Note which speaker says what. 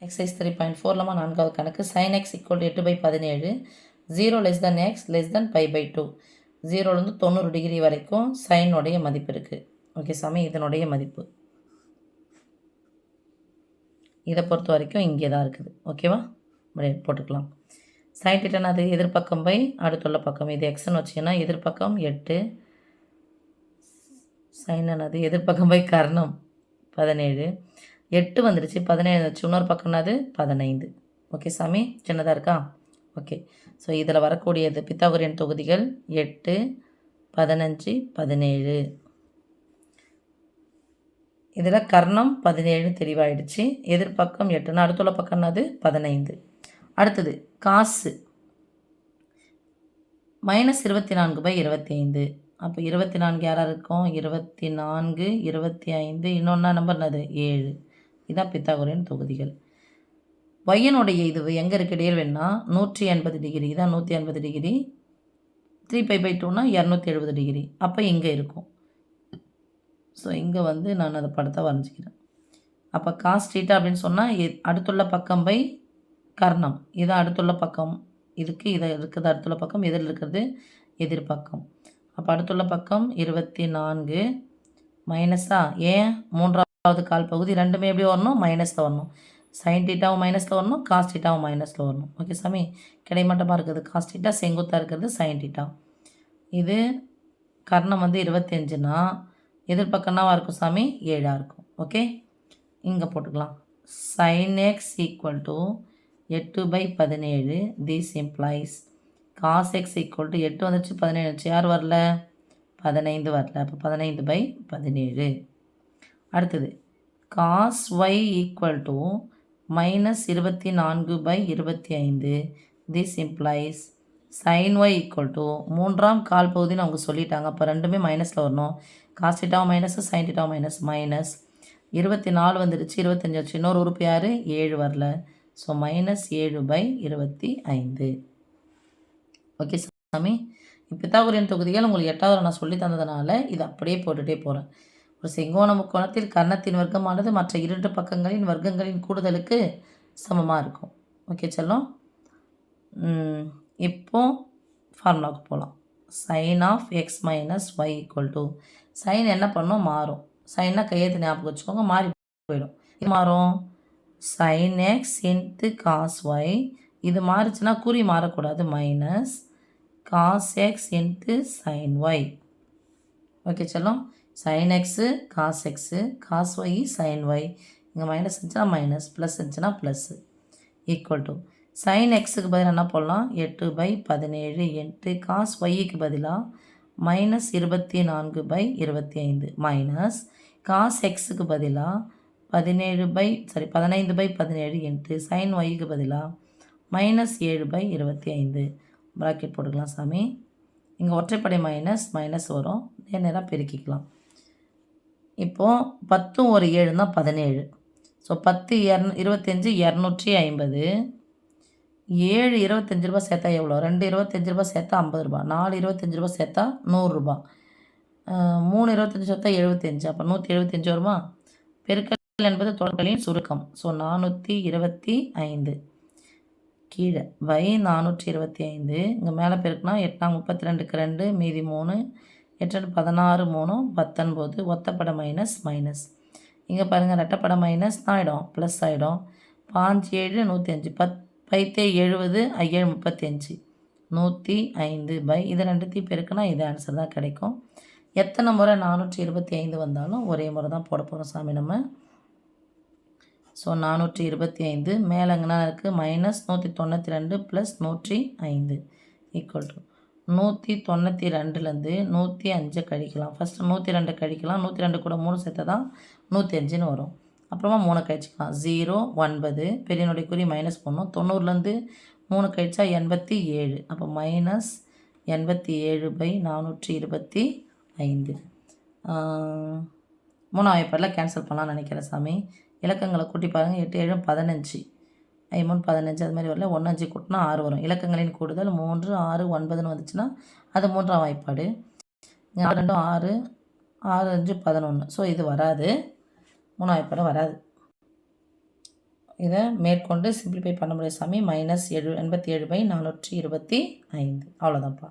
Speaker 1: Exercise 3.4 நான்காவது கணக்கு sin x = 8/17 0 less than x less than π/2 0லேருந்து 90 degree வரைக்கும் சைனுடைய மதிப்பு இருக்குது. ஓகே சாமி, இதனுடைய மதிப்பு இதை பொறுத்த வரைக்கும் இங்கே தான் இருக்குது. ஓகேவா, போட்டுக்கலாம். sin θ அது எதிர்பக்கம் பை அடுத்துள்ள பக்கம். இது எக்ஸ்ன்னு வச்சிங்கன்னா எதிர்பக்கம் 8, sin அது எதிர்பக்கம் பை கர்ணம் 17, 8 வந்துடுச்சு, 17 வச்சு இன்னொரு பக்கம்னாது 15. ஓகே சாமி, சின்னதாக இருக்கா? ஓகே. ஸோ இதில் வரக்கூடியது பித்தாகோரியன் தொகுதிகள் 8, 15, 17. இதில் கர்ணம் 17 தெளிவாயிடுச்சு. எதிர்பக்கம் 8னா அடுத்துள்ள பக்கம்னாது 15. அடுத்தது காசு -24/25. அப்போ 24 யாராக இருக்கும்? 24, 25, இன்னொன்னா நம்பர் என்னது? 7. இதான் பித்தாகோரியன் தொகுதிகள். ஒய்யனுடைய இது எங்கே இருக்குது? இடையில் வேணா 180 டிகிரி. இதான் 180 டிகிரி. 3π/2னா 270 டிகிரி. அப்போ இங்கே இருக்கும். ஸோ இங்கே வந்து நான் அதை படத்தை வரைஞ்சிக்கிறேன். அப்போ காஸ் θ அப்படின்னு சொன்னால் அடுத்துள்ள பக்கம் பை கர்ணம். இதான் அடுத்துள்ள பக்கம். இதுக்கு இதை இருக்குது அடுத்துள்ள பக்கம். எதில் இருக்கிறது? எதிர்பக்கம். அப்போ அடுத்துள்ள பக்கம் 24 மைனஸா? ஏன் மூன்றாவது கால் பகுதி ரெண்டுமே எப்படி வரணும்? மைனஸில் வரணும். sin θவும் மைனஸில் வரணும், காஸ் θவும் மைனஸில் வரணும். ஓகே சாமி, கிடைமட்டமாக இருக்குது காஸ் θ, செங்குத்தாக இருக்கிறது sin θ. இது கர்ணம் வந்து 25னா எதிர்பக்கம்னாவா இருக்கும் சாமி? 7ஆக இருக்கும். ஓகே, இங்கே போட்டுக்கலாம். sin x = 8/17. This implies cos x = 8 வந்துச்சு, 17 வந்துச்சு. யார் வரல? 15 வரல. அப்போ 15/17. அடுத்தது cos y = -24/25. This implies sin y = மூன்றாம் கால் பகுதின்னு அவங்க சொல்லிட்டாங்க. அப்போ ரெண்டுமே மைனஸில் வரணும். காஸ் θவும் மைனஸ், sin θவும் மைனஸ். 24 வந்துடுச்சு, 25 வச்சு. இன்னொரு உறுப்பு யார்? 7 வரல. ஸோ -7/25. ஓகே சாமி, பித்தாகோரியன் தொகுதிகள் உங்களுக்கு 8வது நான் சொல்லி தந்ததுனால இது அப்படியே போட்டுகிட்டே போகிறேன். ஒரு செங்கோண முக்கோணத்தில் கர்ணத்தின் வர்க்கமானது மற்ற 2 பக்கங்களின் வர்க்கங்களின் கூடுதலுக்கு சமமாக இருக்கும். ஓகே செல்லம், இப்போ ஃபார்முலாவுக்கு போகலாம். sin of x minus y = sin என்ன பண்ணும்? மாறும். சைன்னா கையெழுத்து ஞாபகம் வச்சுக்கோங்க, மாறி போயிடும். இது மாறும் sin x into cos y. இது மாறிச்சுன்னா குறி மாறக்கூடாது, minus cos x into sin y. Okay செல்லம், sin x cos x, cos y sin y. இங்கே மைனஸ் இருந்துச்சுன்னா மைனஸ், ப்ளஸ் இருந்துச்சுன்னா ப்ளஸ். ஈக்குவல் டு sin xக்கு பதிலாக என்ன போடலாம்? 8/17 இன்ட்டு cos yக்கு பதிலாக -24/25 மைனஸ் cos xக்கு பதிலாக 15/17 இன்ட்டு sin yக்கு பதிலாக -7/25 ப்ராக்கெட் போட்டுக்கலாம் சாமி. இங்கே ஒற்றைப்படை மைனஸ் வரும், நேராக பெருக்கிக்கலாம். இப்போது 10 ஒரு 7 தான் 17. ஸோ 10 25 250. 7 25 ரூபா சேர்த்தா எவ்வளோ? 2 25 ரூபா சேர்த்தா 50 ரூபா, 4 25 ரூபா சேர்த்தா 100 ரூபா, 3 25 சேர்த்தா 75. அப்போ 175 வருமா? பெருக்கல் என்பது தொடர்களின் சுருக்கம். ஸோ 425 கீழே பை 425. இங்கே மேலே பெருக்குனா 8 32க்கு 2 மீதி 3, 8 16 3 19. ஒத்தப்பட மைனஸ். இங்கே பாருங்கள், ரெட்டப்பட மைனஸ் தான் ஆகிடும், ப்ளஸ் ஆகிடும். 5 7 105, 10 70 5 35, 105 இது ரெண்டுத்தையும் பெருக்குனா இது ஆன்சர் தான் கிடைக்கும். எத்தனை முறை 425 வந்தாலும் ஒரே முறை தான் போட போகிறோம் சாமி நம்ம. ஸோ 425 மேலேங்கன்னா இருக்குது -192 + 105 ஈக்குவல் டு 192லேருந்து 105 கழிக்கலாம். ஃபஸ்ட்டு 102 கழிக்கலாம். 102 கூட 3 சேர்த்தா தான் 105ன்னு வரும். அப்புறமா 3 கழிச்சிக்கலாம். 0 9 பெரியனுடைய குறி மைனஸ் பண்ணணும். 90லேருந்து 3 கழிச்சா 87. அப்போ -87/425. 3ஆம் வாய்ப்பாடில் கேன்சல் பண்ணலாம்னு நினைக்கிறேன் சாமி. இலக்கங்களை கூட்டி பாருங்கள். 8 7 15, 5 3 15, அது மாதிரி வரல. 1 5 கூட்டினா 6 வரும். இலக்கங்களின் கூடுதல் 3 6 9ன்னு வந்துச்சுன்னா அது 3ஆம் வாய்ப்பாடு. 6 2 6, 6 5 11. ஸோ இது வராது, 3ஆம் வாய்ப்பாடு வராது. இதை மேற்கொண்டு சிம்பிளிஃபை பண்ண முடியும் சாமி. -7 87/425 அவ்வளோதான்ப்பா.